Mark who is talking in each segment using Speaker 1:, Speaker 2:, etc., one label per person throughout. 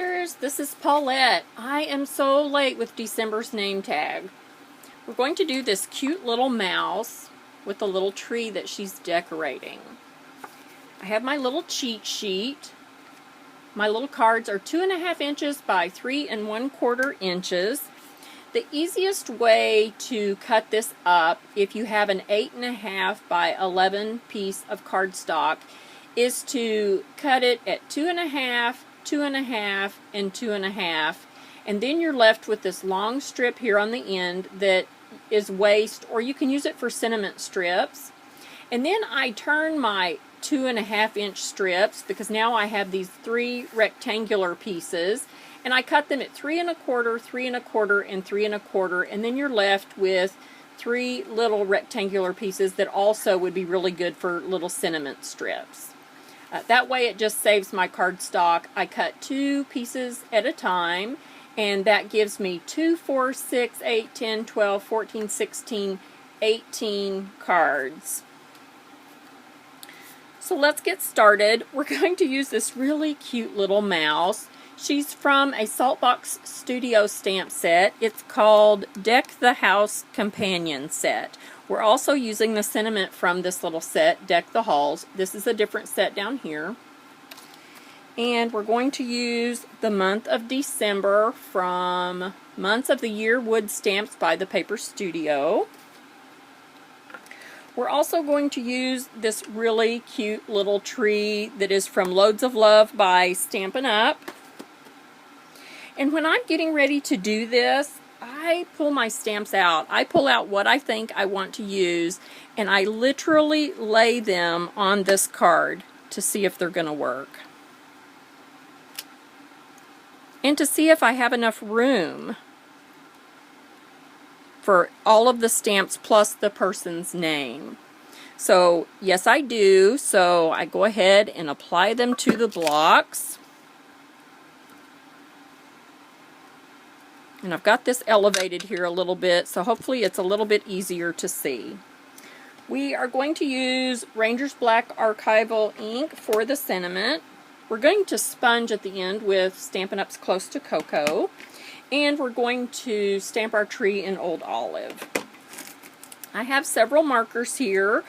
Speaker 1: crafters, this is Paulette. I am so late with December's name tag. We're going to do this cute little mouse with a little tree that she's decorating. I have my little cheat sheet. My little cards are 2.5 inches by 3 1/4 inches. The easiest way to cut this up, if you have an 8.5 by 11 piece of cardstock, is to cut it at 2.5, 2.5, and 2.5, and then you're left with this long strip here on the end that is waste, or you can use it for sentiment strips. And then I turn my 2.5 inch strips, because now I have these 3 rectangular pieces, and I cut them at 3 1/4, 3 1/4, and 3 1/4, and then you're left with 3 little rectangular pieces that also would be really good for little sentiment strips. That way it just saves my cardstock. I cut 2 pieces at a time, and that gives me 2, 4, 6, 8, 10, 12, 14, 16, 18 cards. So let's get started. We're going to use this really cute little mouse. She's from a Saltbox Studio stamp set. It's called Deck the House Companion Set. We're also using the sentiment from this little set, Deck the Halls. This is a different set down here. And we're going to use the month of December from Months of the Year Wood Stamps by the Paper Studio. We're also going to use this really cute little tree that is from Loads of Love by Stampin'UP. And when I'm getting ready to do this, I pull my stamps out. I pull out what I think I want to use, and I literally lay them on this card to see if they're going to work. And to see if I have enough room for all of the stamps plus the person's name. So, yes, I do. So I go ahead and apply them to the blocks. And I've got this elevated here a little bit, so hopefully it's a little bit easier to see. We are going to use Ranger's Black Archival ink for the sentiment. We're going to sponge at the end with Stampin' Up's Close to Coco. And we're going to stamp our tree in Old Olive. I have several markers here.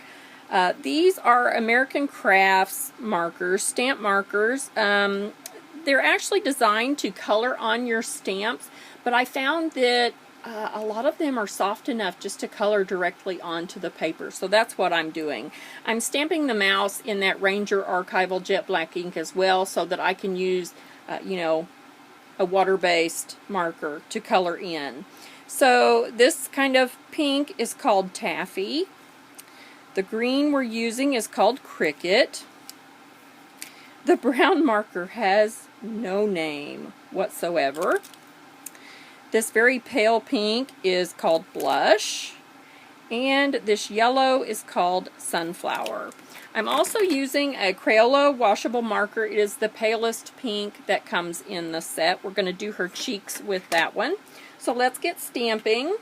Speaker 1: These are American Crafts markers, stamp markers. They're actually designed to color on your stamps, but I found that a lot of them are soft enough just to color directly onto the paper. So that's what I'm doing. I'm stamping the mouse in that Ranger Archival Jet Black ink as well, so that I can use, a water-based marker to color in. So this kind of pink is called Taffy. The green we're using is called Cricket. The brown marker has no name whatsoever. This very pale pink is called Blush, and this yellow is called Sunflower. I'm also using a Crayola washable marker. It is the palest pink that comes in the set. We're going to do her cheeks with that one. So let's get stamping.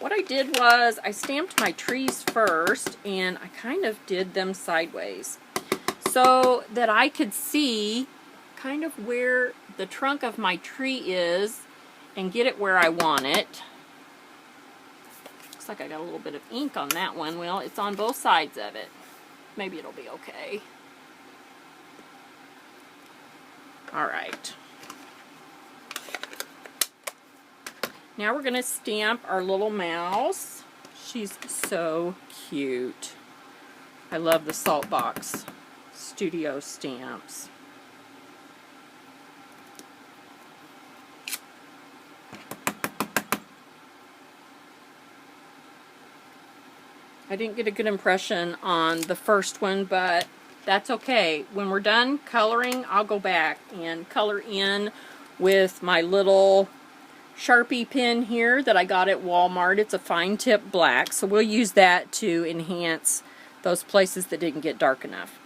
Speaker 1: What I did was I stamped my trees first, and I kind of did them sideways so that I could see kind of where the trunk of my tree is and get it where I want it. Looks like I got a little bit of ink on that one. Well, it's on both sides of it. Maybe it'll be okay. Alright. Now we're going to stamp our little mouse. She's so cute. I love the Saltbox Studio stamps. I didn't get a good impression on the first one, but that's okay. When we're done coloring, I'll go back and color in with my little Sharpie pen here that I got at Walmart. It's a fine tip black, so we'll use that to enhance those places that didn't get dark enough.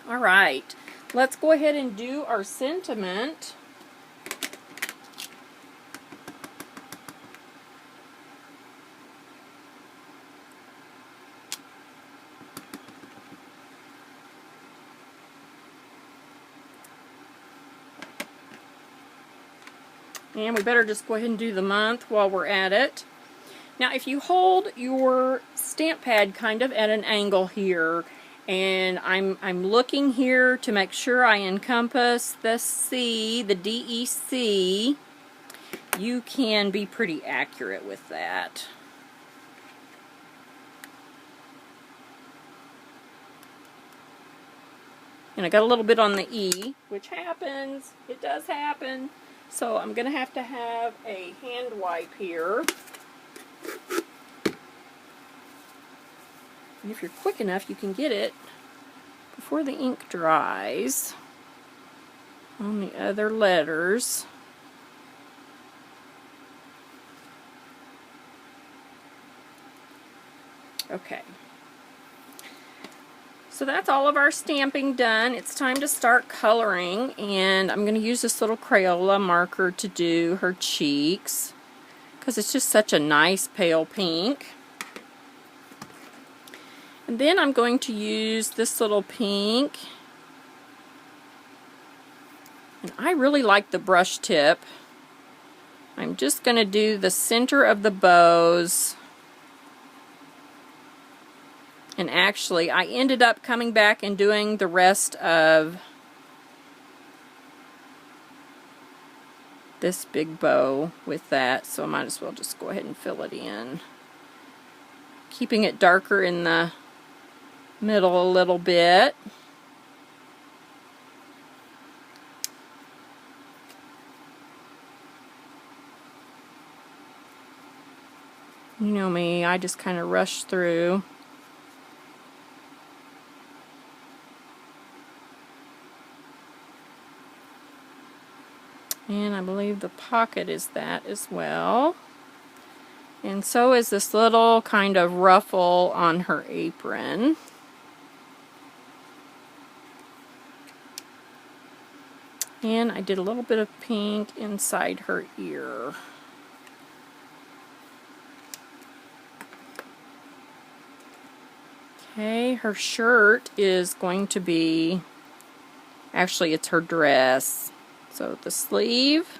Speaker 1: Alright, let's go ahead and do our sentiment. And we better just go ahead and do the month while we're at it. Now, if you hold your stamp pad kind of at an angle here, and I'm looking here to make sure I encompass the C, the DEC, you can be pretty accurate with that. And I got a little bit on the E, which happens. It does happen. So I'm going to have a hand wipe here. And if you're quick enough, you can get it before the ink dries on the other letters. Okay. So that's all of our stamping done. It's time to start coloring, and I'm going to use this little Crayola marker to do her cheeks because it's just such a nice pale pink. And then I'm going to use this little pink, and I really like the brush tip. I'm just going to do the center of the bows. And actually, I ended up coming back and doing the rest of this big bow with that, so I might as well just go ahead and fill it in. Keeping it darker in the middle a little bit. You know me, I just kind of rush through. And I believe the pocket is that as well. And so is this little kind of ruffle on her apron. And I did a little bit of pink inside her ear. Okay, her shirt is going to be, actually it's her dress. So the sleeve,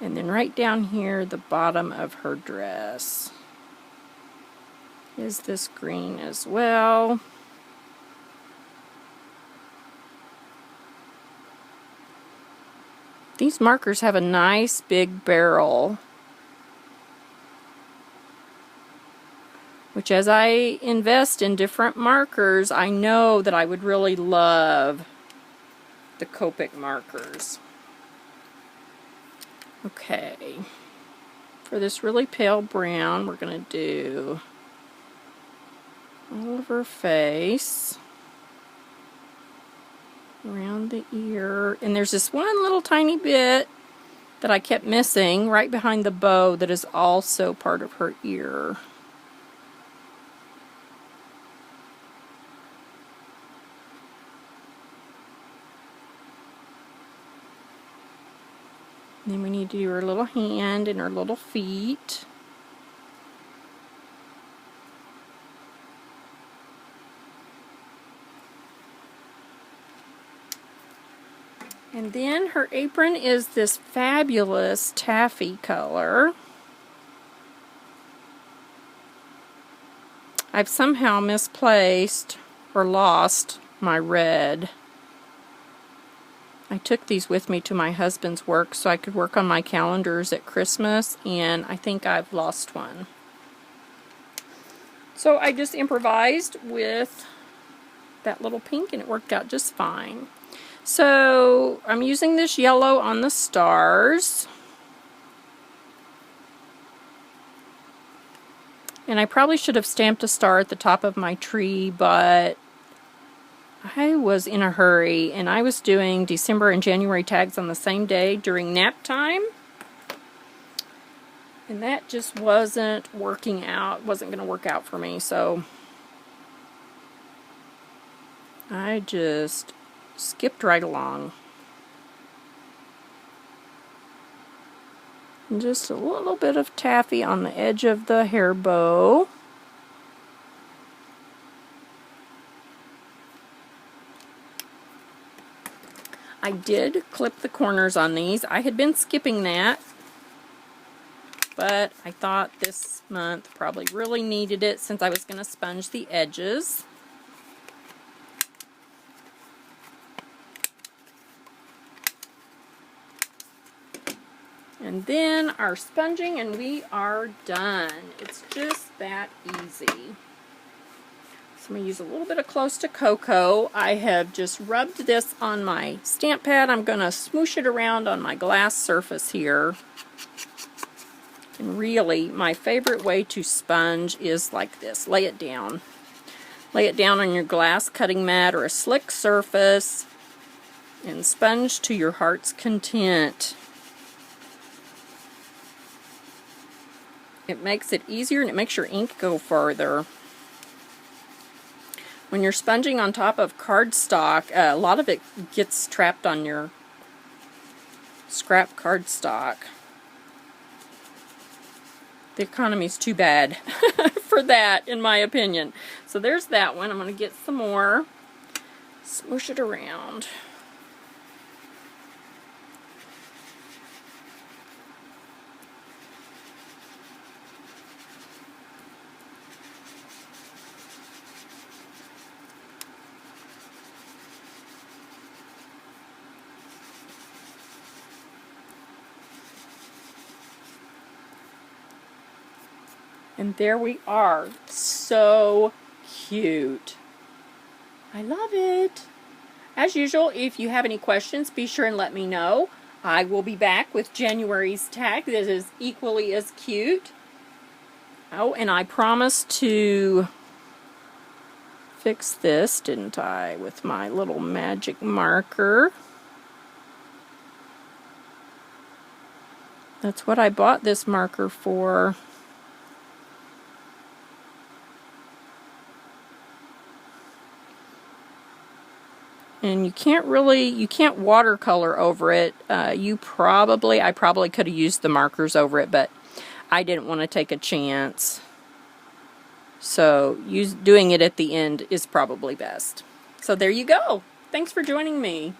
Speaker 1: and then right down here, the bottom of her dress is this green as well. These markers have a nice big barrel, which as I invest in different markers, I know that I would really love the Copic markers. Okay, for this really pale brown, we're going to do all of her face, around the ear, and there's this one little tiny bit that I kept missing right behind the bow that is also part of her ear. Then we need to do her little hand and her little feet. And then her apron is this fabulous taffy color. I've somehow misplaced or lost my red. I took these with me to my husband's work so I could work on my calendars at Christmas, and I think I've lost one. So I just improvised with that little pink, and it worked out just fine. So I'm using this yellow on the stars. And I probably should have stamped a star at the top of my tree, but I was in a hurry, and I was doing December and January tags on the same day during nap time, and that just wasn't working out, wasn't going to work out for me, so I just skipped right along. And just a little bit of taffy on the edge of the hair bow. I did clip the corners on these. I had been skipping that, but I thought this month probably really needed it since I was going to sponge the edges. And then our sponging, and we are done. It's just that easy. So I'm going to use a little bit of Close to Coco. I have just rubbed this on my stamp pad. I'm going to smoosh it around on my glass surface here. And really, my favorite way to sponge is like this. Lay it down. Lay it down on your glass cutting mat or a slick surface and sponge to your heart's content. It makes it easier and it makes your ink go further. When you're sponging on top of cardstock, a lot of it gets trapped on your scrap cardstock. The economy's too bad for that, in my opinion. So there's that one. I'm going to get some more. Smoosh it around. And there we are. So cute. I love it. As usual, if you have any questions, be sure and let me know. I will be back with January's tag that is equally as cute. Oh, and I promised to fix this, didn't I, with my little magic marker. That's what I bought this marker for. And you can't watercolor over it. I probably could have used the markers over it, but I didn't want to take a chance. So doing it at the end is probably best. So there you go. Thanks for joining me.